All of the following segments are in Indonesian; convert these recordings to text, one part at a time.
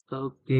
Oke,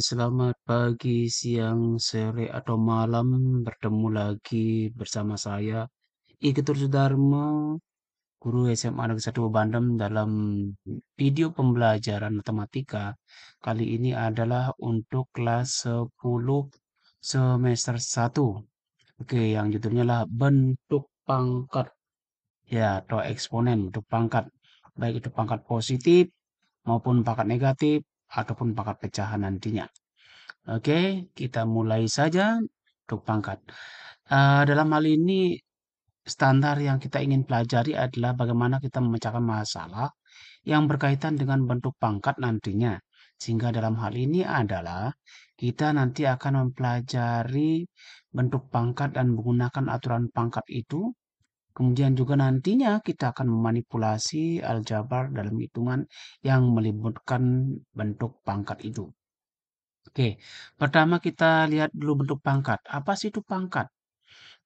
selamat pagi, siang, sore, atau malam. Bertemu lagi bersama saya, Iketur Sudarmo, guru SMA Negeri 1 Bandem dalam video pembelajaran matematika. Kali ini adalah untuk kelas 10 semester 1. Oke, yang judulnya adalah bentuk pangkat, ya, atau eksponen bentuk pangkat. Baik itu pangkat positif maupun pangkat negatif ataupun pangkat pecahan nantinya. Oke, kita mulai saja untuk pangkat. Dalam hal ini, standar yang kita ingin pelajari adalah bagaimana kita memecahkan masalah yang berkaitan dengan bentuk pangkat nantinya. Sehingga dalam hal ini adalah kita nanti akan mempelajari bentuk pangkat dan menggunakan aturan pangkat itu. Kemudian juga nantinya kita akan memanipulasi aljabar dalam hitungan yang melibatkan bentuk pangkat itu. Oke, pertama kita lihat dulu bentuk pangkat. Apa sih itu pangkat?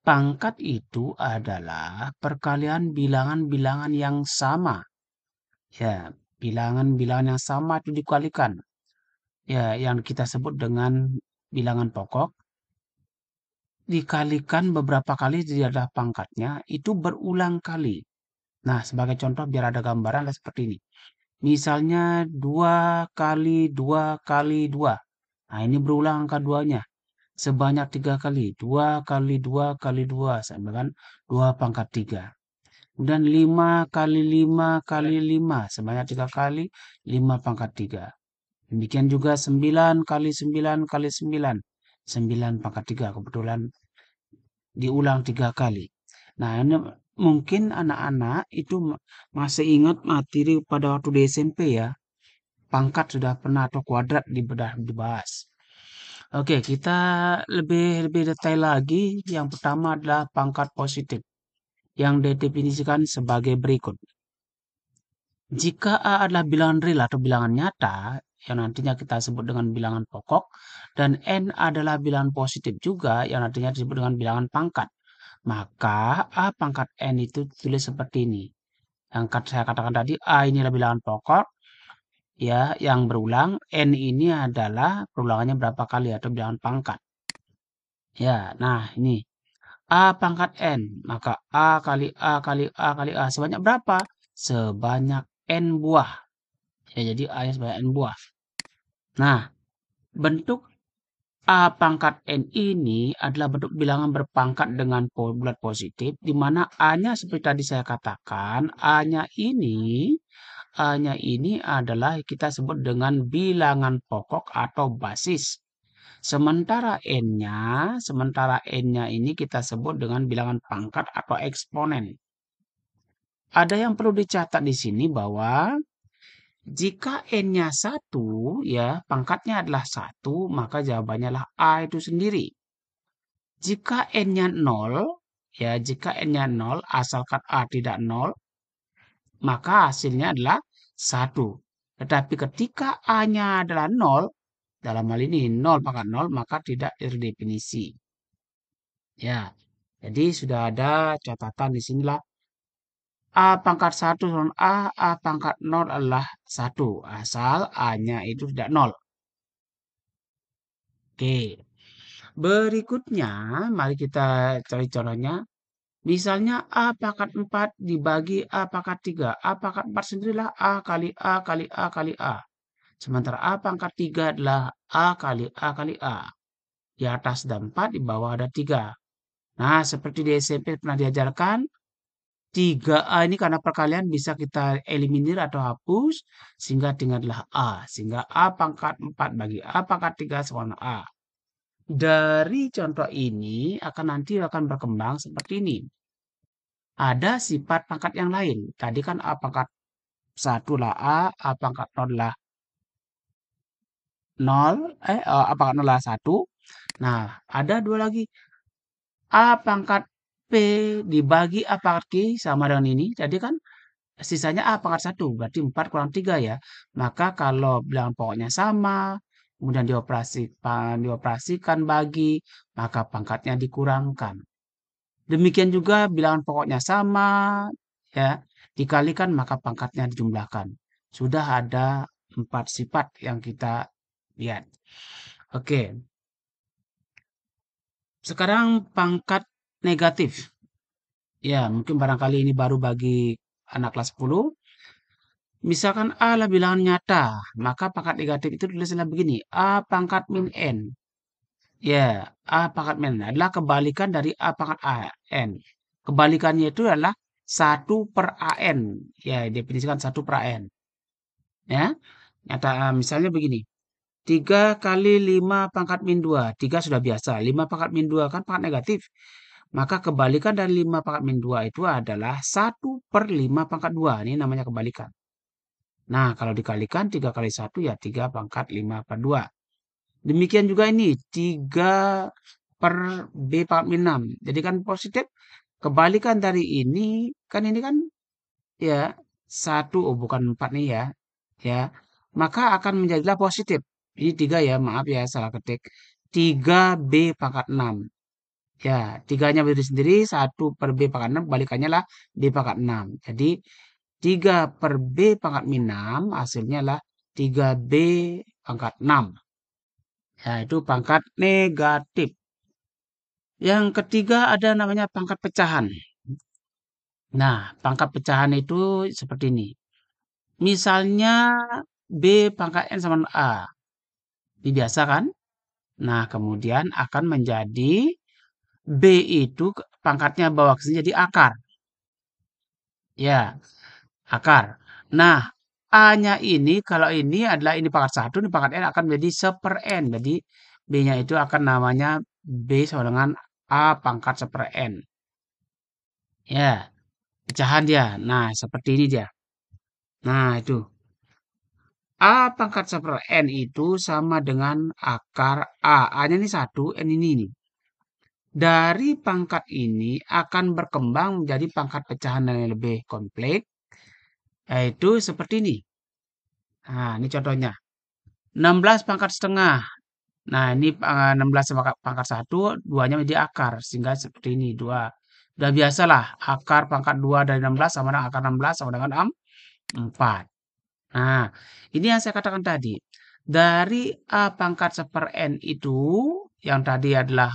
Pangkat itu adalah perkalian bilangan-bilangan yang sama. Ya, bilangan-bilangan yang sama itu dikalikan. Ya, yang kita sebut dengan bilangan pokok. Dikalikan beberapa kali dia adalah pangkatnya, itu berulang kali. Nah, sebagai contoh biar ada gambaran adalah seperti ini. Misalnya 2 kali 2 kali 2. Nah, ini berulang angka 2-nya. Sebanyak 3 kali. 2 kali 2 kali 2 sama kan 2 pangkat 3. Kemudian 5 kali 5 kali 5 sebanyak 3 kali 5 pangkat 3. Demikian juga 9 kali 9 kali 9. 9 pangkat 3. Kebetulan diulang 3 kali. Nah, ini mungkin anak-anak itu masih ingat materi pada waktu di SMP ya. Pangkat sudah pernah atau kuadrat dibahas. Oke, kita lebih lebih detail lagi. Yang pertama adalah pangkat positif yang didefinisikan sebagai berikut. Jika A adalah bilangan real atau bilangan nyata, yang nantinya kita sebut dengan bilangan pokok, dan N adalah bilangan positif juga, yang nantinya disebut dengan bilangan pangkat, maka A pangkat N itu tulis seperti ini. Yang saya katakan tadi, A ini adalah bilangan pokok, ya, yang berulang. N ini adalah perulangannya berapa kali atau bilangan pangkat. Ya, nah ini A pangkat N, maka A kali A kali A kali A sebanyak berapa? Sebanyak N buah. Ya, jadi A sebanyak N buah. Nah, bentuk A pangkat N ini adalah bentuk bilangan berpangkat dengan bulat positif, di mana A-nya seperti tadi saya katakan, A-nya ini adalah kita sebut dengan bilangan pokok atau basis. Sementara N-nya ini kita sebut dengan bilangan pangkat atau eksponen. Ada yang perlu dicatat di sini bahwa jika N-nya 1, ya, pangkatnya adalah 1, maka jawabannya adalah A itu sendiri. Jika N-nya 0, ya, jika N-nya 0, asalkan A tidak 0, maka hasilnya adalah 1. Tetapi ketika A-nya adalah 0, dalam hal ini 0 pangkat 0, maka tidak terdefinisi. Ya, jadi sudah ada catatan di sinilah. A pangkat 1 sama A pangkat 0 adalah 1. Asal A-nya itu tidak 0. Oke. Berikutnya, mari kita cari contohnya. Misalnya A pangkat 4 dibagi A pangkat 3. A pangkat 4 sendirilah A kali A kali A kali A. Sementara A pangkat 3 adalah A kali A kali A. Di atas ada 4, di bawah ada 3. Nah, seperti di SMP pernah diajarkan, 3A ini karena perkalian bisa kita eliminir atau hapus, sehingga tinggallah A. Sehingga A pangkat 4 bagi A pangkat 3 sama A. Dari contoh ini nanti akan berkembang seperti ini. Ada sifat pangkat yang lain. Tadi kan A pangkat 1 lah A pangkat 0 lah 0, A pangkat 0 lah 1. Nah, ada dua lagi. A pangkat P dibagi A pangkat Q sama dengan ini. Jadi kan sisanya A pangkat 1, berarti 4 kurang 3 ya. Maka kalau bilangan pokoknya sama, kemudian dioperasikan bagi, maka pangkatnya dikurangkan. Demikian juga bilangan pokoknya sama, ya, dikalikan maka pangkatnya dijumlahkan. Sudah ada 4 sifat yang kita Lihat. Oke, sekarang pangkat negatif. Ya, mungkin barangkali ini baru bagi anak kelas 10. Misalkan A adalah bilangan nyata, maka pangkat negatif itu tulislah begini, A pangkat min N. Ya, A pangkat min N adalah kebalikan dari A pangkat N. Kebalikannya itu adalah 1/AN. Ya, definisikan 1/AN. Ya, nyata misalnya begini. 3 kali 5 pangkat min 2. 3 sudah biasa. 5 pangkat min 2 kan pangkat negatif. Maka kebalikan dari 5 pangkat min 2 itu adalah 1/5 pangkat 2. Ini namanya kebalikan. Nah, kalau dikalikan 3 kali 1 ya 3 pangkat 5 per 2. Demikian juga ini 3 per B pangkat min 6. Jadi kan positif. Kebalikan dari ini kan ya 1, oh bukan 4 nih ya. Ya, maka akan menjadilah positif. Ini 3 ya, maaf ya salah ketik. 3B pangkat 6. Ya, tiganya berdiri sendiri, 1/B pangkat 6, kebalikannya lah B pangkat 6. Jadi, 3/B pangkat min 6, hasilnya lah 3B pangkat 6. Ya, itu pangkat negatif. Yang ketiga ada namanya pangkat pecahan. Nah, pangkat pecahan itu seperti ini. Misalnya B pangkat N sama A. Ini biasa kan? Nah, kemudian akan menjadi B itu pangkatnya bawa ke sini jadi akar. Ya, akar. Nah, A-nya ini kalau ini pangkat 1, ini pangkat N akan menjadi 1/N. Jadi B-nya itu akan namanya B sama dengan A pangkat 1/N. Ya, pecahan dia. Nah, seperti ini dia. Nah, itu. A pangkat 1/N itu sama dengan akar A. A-nya ini 1, N ini. Dari pangkat ini akan berkembang menjadi pangkat pecahan yang lebih kompleks, yaitu seperti ini. Nah, ini contohnya. 16 pangkat setengah. Nah, ini 16 pangkat 1, duanya menjadi akar. Sehingga seperti ini, 2. Udah biasalah, akar pangkat 2 dari 16 sama dengan akar 16 sama dengan 4. Nah, ini yang saya katakan tadi. Dari A pangkat 1/N itu, yang tadi adalah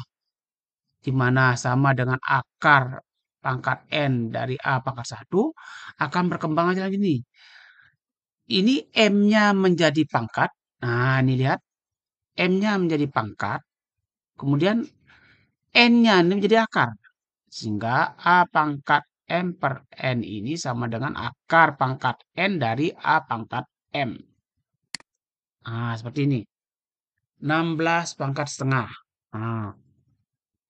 di mana sama dengan akar pangkat N dari A pangkat 1, akan berkembang aja lagi nih. Ini M-nya menjadi pangkat. Nah, ini lihat. M-nya menjadi pangkat. Kemudian N-nya ini menjadi akar. Sehingga A pangkat M per N ini sama dengan akar pangkat N dari A pangkat M. Nah, seperti ini. 16 pangkat setengah. Nah,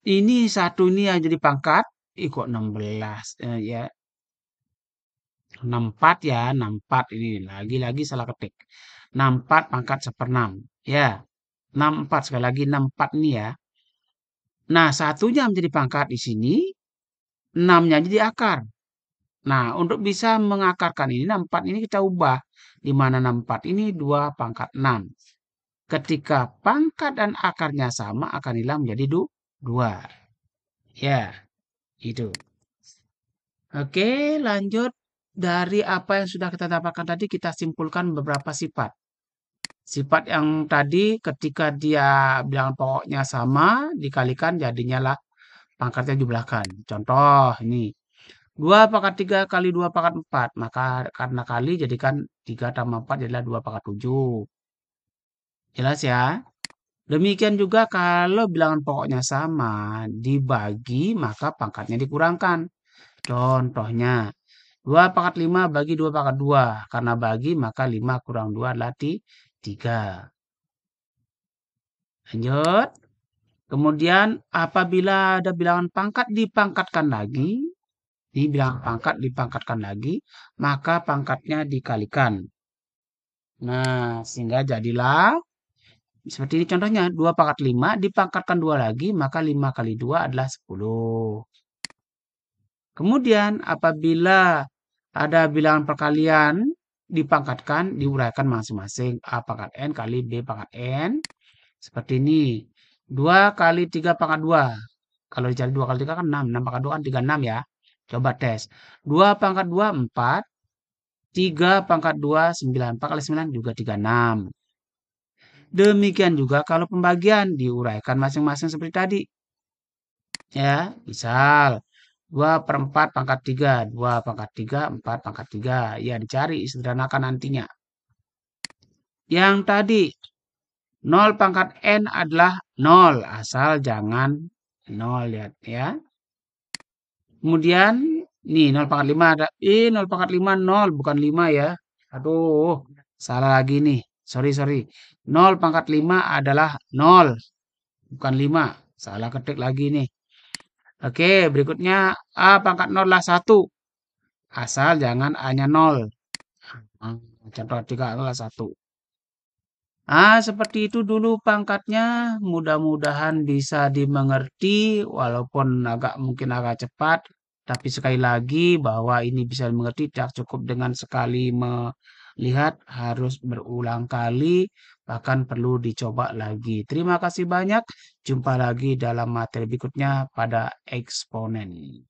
ini satu ini yang jadi pangkat. Ih, kok 16? Ya, 64 ya, 64 ini. Lagi-lagi salah ketik. 64 pangkat 1/6. Ya, 64 sekali lagi 64 ini ya. Nah, satunya menjadi pangkat di sini, 6-nya jadi akar. Nah, untuk bisa mengakarkan ini 64 ini kita ubah. Di mana 64 ini 2 pangkat 6. Ketika pangkat dan akarnya sama akan hilang menjadi 2. Ya, itu. Oke, lanjut. Dari apa yang sudah kita dapatkan tadi kita simpulkan beberapa sifat. Sifat yang tadi ketika dia bilangan pokoknya sama dikalikan jadinya lah pangkatnya jumlahkan. Contoh ini. 2 pangkat 3 kali 2 pangkat 4. Maka karena kali jadikan 3 tambah 4 jadilah 2 pangkat 7. Jelas ya? Demikian juga kalau bilangan pokoknya sama dibagi maka pangkatnya dikurangkan. Contohnya 2 pangkat 5 bagi 2 pangkat 2. Karena bagi maka 5 kurang 2 adalah 3. Lanjut. Kemudian apabila ada bilangan pangkat dipangkatkan lagi. Ini bilangan pangkat dipangkatkan lagi. Maka pangkatnya dikalikan. Nah, sehingga jadilah. Seperti ini contohnya. 2 pangkat 5 dipangkatkan 2 lagi. Maka 5 kali 2 adalah 10. Kemudian apabila ada bilangan perkalian dipangkatkan, diuraikan masing-masing A pangkat N kali B pangkat N. Seperti ini. 2 kali 3 pangkat 2. Kalau dicari 2 kali 3 kan 6. 6 pangkat 2 kan 36 ya. Coba tes. 2 pangkat 2, 4. 3 pangkat 2, 9. 4 kali 9 juga 36. Demikian juga kalau pembagian diuraikan masing-masing seperti tadi. Ya, misal 2 per 4 pangkat 3, 2 pangkat 3, 4 pangkat 3. Ya, dicari, sederhanakan nantinya. Yang tadi, 0 pangkat N adalah 0, asal jangan 0, lihat ya. Kemudian, nih 0 pangkat 5 ada, 0 pangkat 5, 0, bukan 5 ya. Aduh, salah lagi nih. Sorry, sorry. 0 pangkat 5 adalah 0, bukan 5. Salah ketik lagi nih. Oke, berikutnya A pangkat 0 lah 1. Asal jangan A-nya 0. Contoh 3 adalah 1. Seperti itu dulu pangkatnya. Mudah-mudahan bisa dimengerti, walaupun mungkin agak cepat. Tapi sekali lagi bahwa ini bisa dimengerti tidak cukup dengan sekali melihat, harus berulang kali, bahkan perlu dicoba lagi. Terima kasih banyak. Jumpa lagi dalam materi berikutnya pada eksponen.